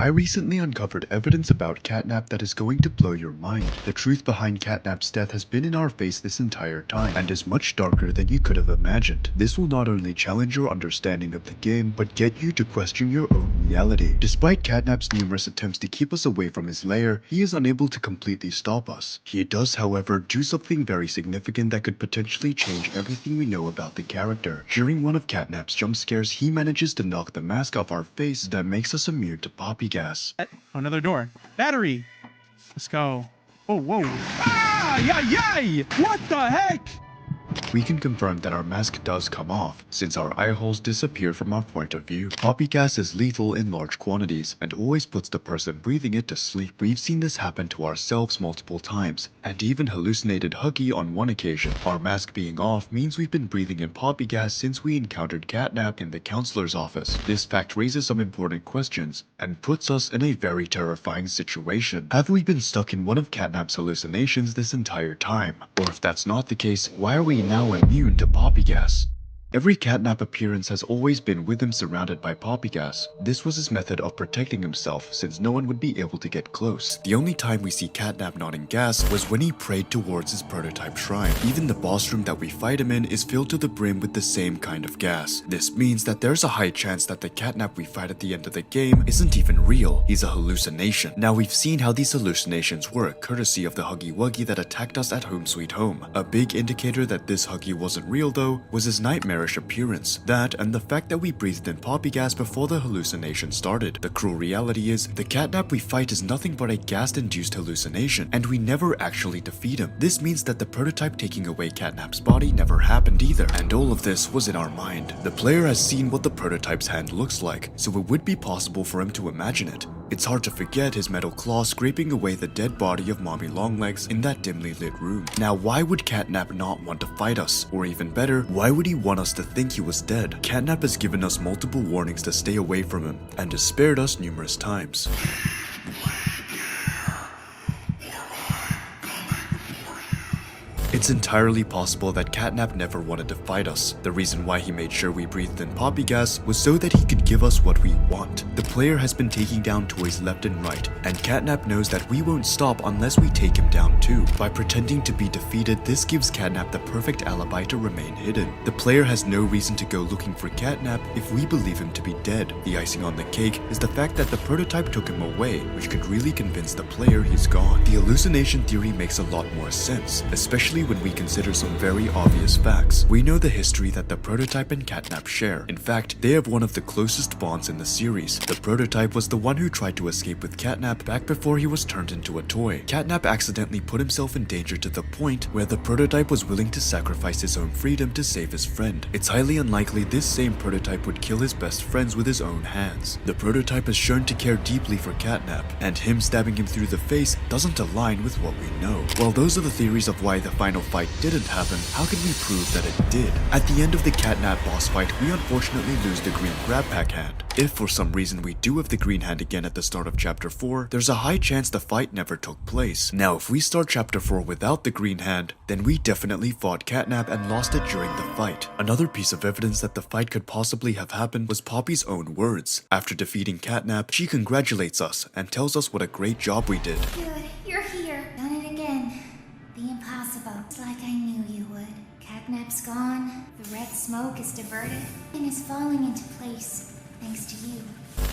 I recently uncovered evidence about CATNAP that is going to blow your mind. The truth behind CATNAP's death has been in our face this entire time, and is much darker than you could have imagined. This will not only challenge your understanding of the game, but get you to question your own reality. Despite CATNAP's numerous attempts to keep us away from his lair, he is unable to completely stop us. He does, however, do something very significant that could potentially change everything we know about the character. During one of CATNAP's jump scares, he manages to knock the mask off our face that makes us immune to poppy gas. Another door. Battery. Let's go. Oh, whoa. Ah, yay! What the heck? We can confirm that our mask does come off, since our eye holes disappear from our point of view. Poppy gas is lethal in large quantities, and always puts the person breathing it to sleep. We've seen this happen to ourselves multiple times, and even hallucinated Huggy on one occasion. Our mask being off means we've been breathing in poppy gas since we encountered CATNAP in the counselor's office. This fact raises some important questions, and puts us in a very terrifying situation. Have we been stuck in one of CATNAP's hallucinations this entire time? Or if that's not the case, why are we now immune to poppy gas? Every CATNAP appearance has always been with him surrounded by poppy gas. This was his method of protecting himself, since no one would be able to get close. The only time we see CATNAP not in gas was when he prayed towards his prototype shrine. Even the boss room that we fight him in is filled to the brim with the same kind of gas. This means that there's a high chance that the CATNAP we fight at the end of the game isn't even real. He's a hallucination. Now we've seen how these hallucinations work, courtesy of the Huggy Wuggy that attacked us at Home Sweet Home. A big indicator that this Huggy wasn't real though was his nightmare appearance. That and the fact that we breathed in poppy gas before the hallucination started. The cruel reality is, the CATNAP we fight is nothing but a gas-induced hallucination, and we never actually defeat him. This means that the prototype taking away CATNAP's body never happened either, and all of this was in our mind. The player has seen what the prototype's hand looks like, so it would be possible for him to imagine it. It's hard to forget his metal claw scraping away the dead body of Mommy Longlegs in that dimly lit room. Now why would CATNAP not want to fight us? Or even better, why would he want us to think he was dead? CATNAP has given us multiple warnings to stay away from him, and has spared us numerous times. It's entirely possible that CATNAP never wanted to fight us. The reason why he made sure we breathed in poppy gas was so that he could give us what we want. The player has been taking down toys left and right, and CATNAP knows that we won't stop unless we take him down too. By pretending to be defeated, this gives CATNAP the perfect alibi to remain hidden. The player has no reason to go looking for CATNAP if we believe him to be dead. The icing on the cake is the fact that the prototype took him away, which could really convince the player he's gone. The hallucination theory makes a lot more sense, especially when we consider some very obvious facts. We know the history that the prototype and CATNAP share. In fact, they have one of the closest bonds in the series. The prototype was the one who tried to escape with CATNAP back before he was turned into a toy. CATNAP accidentally put himself in danger to the point where the prototype was willing to sacrifice his own freedom to save his friend. It's highly unlikely this same prototype would kill his best friends with his own hands. The prototype is shown to care deeply for CATNAP, and him stabbing him through the face doesn't align with what we know. While those are the theories of why the final fight didn't happen, how can we prove that it did? At the end of the CATNAP boss fight, we unfortunately lose the green grab pack hand. If for some reason we do have the green hand again at the start of chapter 4, there's a high chance the fight never took place. Now if we start chapter 4 without the green hand, then we definitely fought CATNAP and lost it during the fight. Another piece of evidence that the fight could possibly have happened was Poppy's own words. After defeating CATNAP, she congratulates us and tells us what a great job we did. Good, you're here. Done it again. The impossible. It's like I knew you would. CATNAP's gone, the red smoke is diverted, and is falling into place, thanks to you.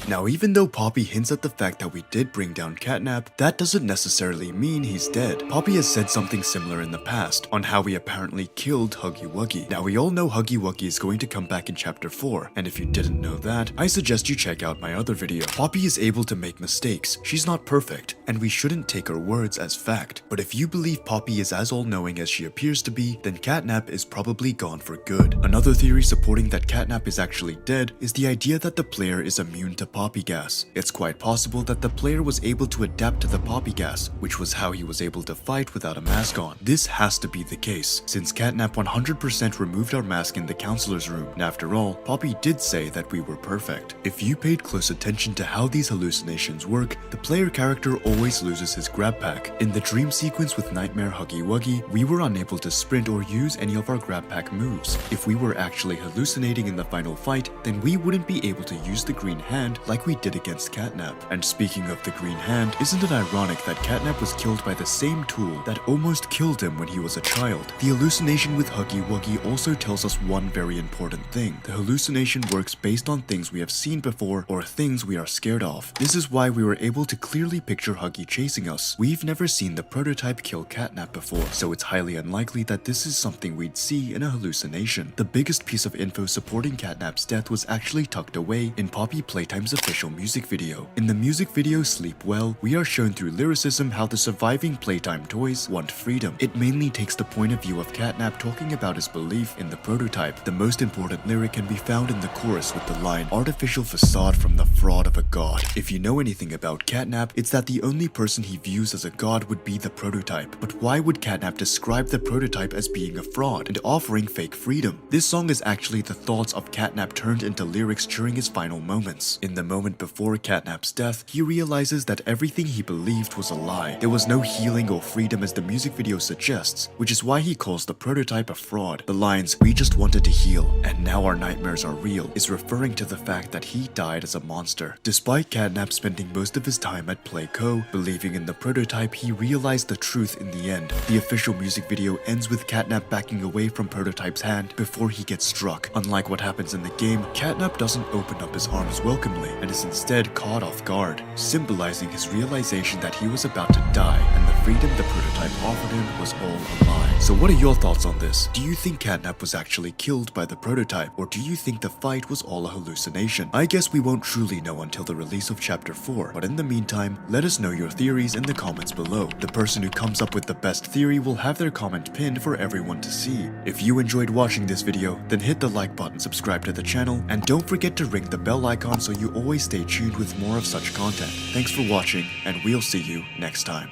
Now even though Poppy hints at the fact that we did bring down CATNAP, that doesn't necessarily mean he's dead. Poppy has said something similar in the past, on how he apparently killed Huggy Wuggy. Now we all know Huggy Wuggy is going to come back in chapter 4, and if you didn't know that, I suggest you check out my other video. Poppy is able to make mistakes, she's not perfect, and we shouldn't take her words as fact. But if you believe Poppy is as all-knowing as she appears to be, then CATNAP is probably gone for good. Another theory supporting that CATNAP is actually dead is the idea that the player is immune to poppy gas. It's quite possible that the player was able to adapt to the poppy gas, which was how he was able to fight without a mask on. This has to be the case, since CATNAP 100% removed our mask in the counselor's room, and after all, Poppy did say that we were perfect. If you paid close attention to how these hallucinations work, the player character always loses his grab pack. In the dream sequence with Nightmare Huggy Wuggy, we were unable to sprint or use any of our grab pack moves. If we were actually hallucinating in the final fight, then we wouldn't be able to use the green hand like we did against CATNAP. And speaking of the green hand, isn't it ironic that CATNAP was killed by the same tool that almost killed him when he was a child? The hallucination with Huggy Wuggy also tells us one very important thing. The hallucination works based on things we have seen before or things we are scared of. This is why we were able to clearly picture Huggy chasing us. We've never seen the prototype kill CATNAP before, so it's highly unlikely that this is something we'd see in a hallucination. The biggest piece of info supporting CATNAP's death was actually tucked away in Poppy Playtime's official music video. In the music video Sleep Well, we are shown through lyricism how the surviving Playtime toys want freedom. It mainly takes the point of view of CATNAP talking about his belief in the prototype. The most important lyric can be found in the chorus with the line, "Artificial facade from the fraud of a god." If you know anything about CATNAP, it's that the only person he views as a god would be the prototype. But why would CATNAP describe the prototype as being a fraud and offering fake freedom? This song is actually the thoughts of CATNAP turned into lyrics during his final moments. In the moment before CATNAP's death, he realizes that everything he believed was a lie. There was no healing or freedom as the music video suggests, which is why he calls the prototype a fraud. The lines, "We just wanted to heal, and now our nightmares are real," is referring to the fact that he died as a monster. Despite CATNAP spending most of his time at Playco, believing in the prototype, he realized the truth in the end. The official music video ends with CATNAP backing away from Prototype's hand before he gets struck. Unlike what happens in the game, CATNAP doesn't open up his arms welcomely and is instead caught off guard, symbolizing his realization that he was about to die and the freedom the prototype offered him was all a lie. So what are your thoughts on this? Do you think CATNAP was actually killed by the prototype, or do you think the fight was all a hallucination? I guess we won't truly know until the release of Chapter 4, but in the meantime, let us know your theories in the comments below. The person who comes up with the best theory will have their comment pinned for everyone to see. If you enjoyed watching this video, then hit the like button, subscribe to the channel, and don't forget to ring the bell icon so you always stay tuned with more of such content. Thanks for watching, and we'll see you next time.